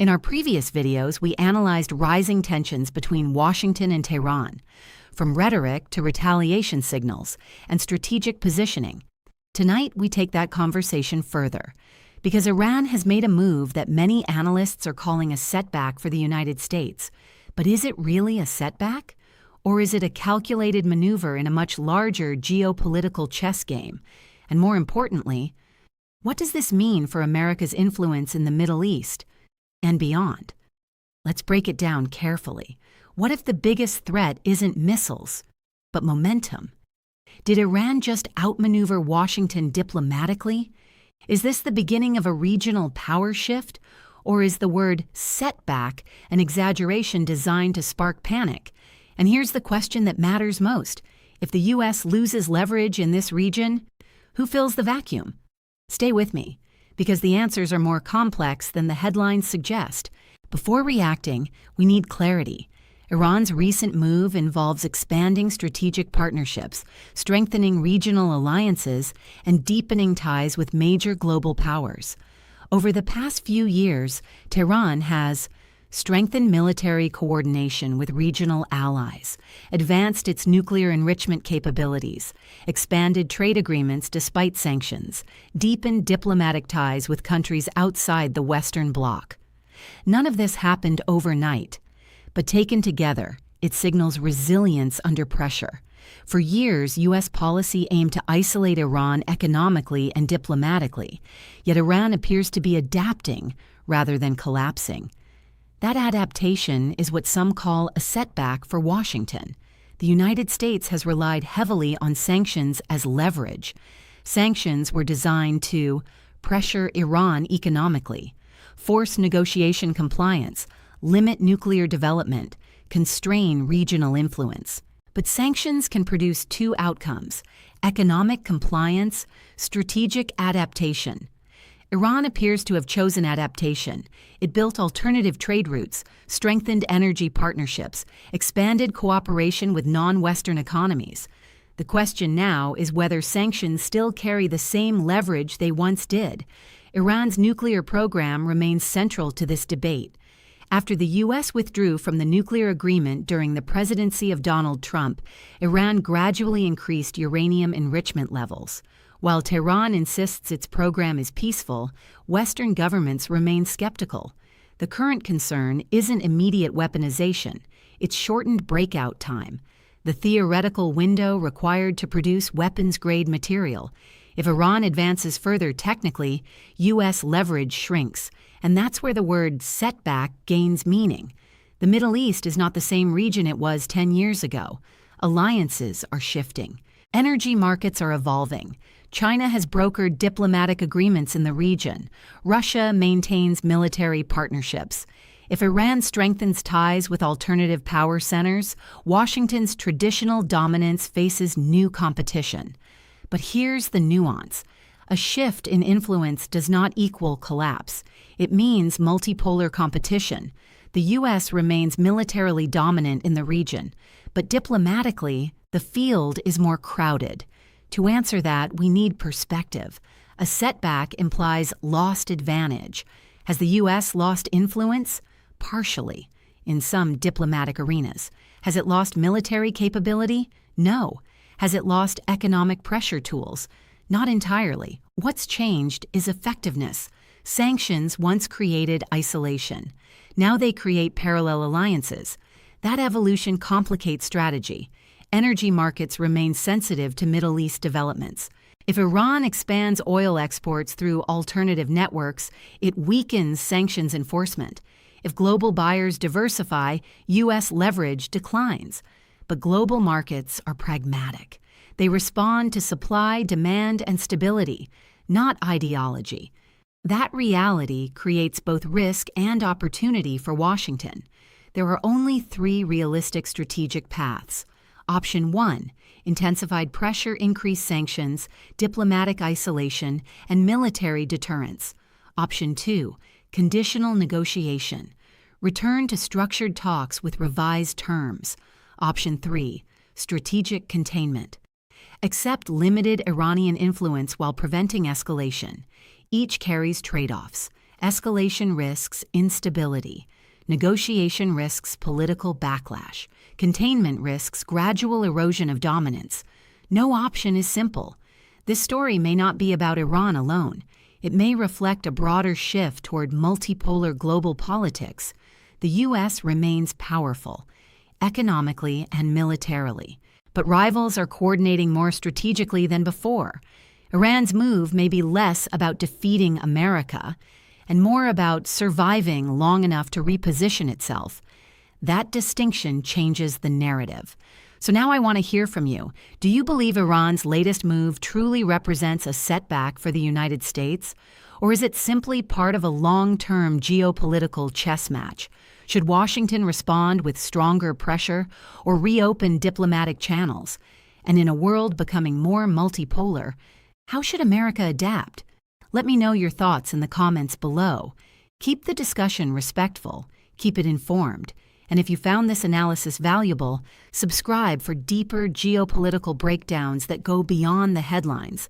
In our previous videos, we analyzed rising tensions between Washington and Tehran, from rhetoric to retaliation signals and strategic positioning. Tonight, we take that conversation further, because Iran has made a move that many analysts are calling a setback for the United States. But is it really a setback? Or is it a calculated maneuver in a much larger geopolitical chess game? And more importantly, what does this mean for America's influence in the Middle East and beyond? Let's break it down carefully. What if the biggest threat isn't missiles, but momentum? Did Iran just outmaneuver Washington diplomatically? Is this the beginning of a regional power shift? Or is the word setback an exaggeration designed to spark panic? And here's the question that matters most. If the U.S. loses leverage in this region, who fills the vacuum? Stay with me, because the answers are more complex than the headlines suggest. Before reacting, we need clarity. Iran's recent move involves expanding strategic partnerships, strengthening regional alliances, and deepening ties with major global powers. Over the past few years, Tehran has strengthened military coordination with regional allies, advanced its nuclear enrichment capabilities, expanded trade agreements despite sanctions, deepened diplomatic ties with countries outside the Western Bloc. None of this happened overnight, but taken together, it signals resilience under pressure. For years, U.S. policy aimed to isolate Iran economically and diplomatically, yet Iran appears to be adapting rather than collapsing. That adaptation is what some call a setback for Washington. The United States has relied heavily on sanctions as leverage. Sanctions were designed to pressure Iran economically, force negotiation compliance, limit nuclear development, constrain regional influence. But sanctions can produce two outcomes: economic compliance, strategic adaptation. Iran appears to have chosen adaptation. It built alternative trade routes, strengthened energy partnerships, expanded cooperation with non-Western economies. The question now is whether sanctions still carry the same leverage they once did. Iran's nuclear program remains central to this debate. After the U.S. withdrew from the nuclear agreement during the presidency of Donald Trump, Iran gradually increased uranium enrichment levels. While Tehran insists its program is peaceful, Western governments remain skeptical. The current concern isn't immediate weaponization, it's shortened breakout time, the theoretical window required to produce weapons-grade material. If Iran advances further technically, U.S. leverage shrinks, and that's where the word setback gains meaning. The Middle East is not the same region it was 10 years ago. Alliances are shifting. Energy markets are evolving. China has brokered diplomatic agreements in the region. Russia maintains military partnerships. If Iran strengthens ties with alternative power centers, Washington's traditional dominance faces new competition. But here's the nuance. A shift in influence does not equal collapse. It means multipolar competition. The U.S. remains militarily dominant in the region, but diplomatically, the field is more crowded. To answer that, we need perspective. A setback implies lost advantage. Has the U.S. lost influence? Partially, in some diplomatic arenas. Has it lost military capability? No. Has it lost economic pressure tools? Not entirely. What's changed is effectiveness. Sanctions once created isolation. Now they create parallel alliances. That evolution complicates strategy. Energy markets remain sensitive to Middle East developments. If Iran expands oil exports through alternative networks, it weakens sanctions enforcement. If global buyers diversify, U.S. leverage declines. But global markets are pragmatic. They respond to supply, demand, and stability, not ideology. That reality creates both risk and opportunity for Washington. There are only three realistic strategic paths. Option 1, intensified pressure, increased sanctions, diplomatic isolation, and military deterrence. Option 2, conditional negotiation, return to structured talks with revised terms. Option 3, strategic containment. Accept limited Iranian influence while preventing escalation. Each carries trade-offs. Escalation risks instability. Negotiation risks political backlash. Containment risks gradual erosion of dominance. No option is simple. This story may not be about Iran alone. It may reflect a broader shift toward multipolar global politics. The U.S. remains powerful, economically and militarily, but rivals are coordinating more strategically than before. Iran's move may be less about defeating America and more about surviving long enough to reposition itself. That distinction changes the narrative. So now I want to hear from you. Do you believe Iran's latest move truly represents a setback for the United States? Or is it simply part of a long-term geopolitical chess match? Should Washington respond with stronger pressure or reopen diplomatic channels? And in a world becoming more multipolar, how should America adapt? Let me know your thoughts in the comments below. Keep the discussion respectful, keep it informed, and if you found this analysis valuable, subscribe for deeper geopolitical breakdowns that go beyond the headlines.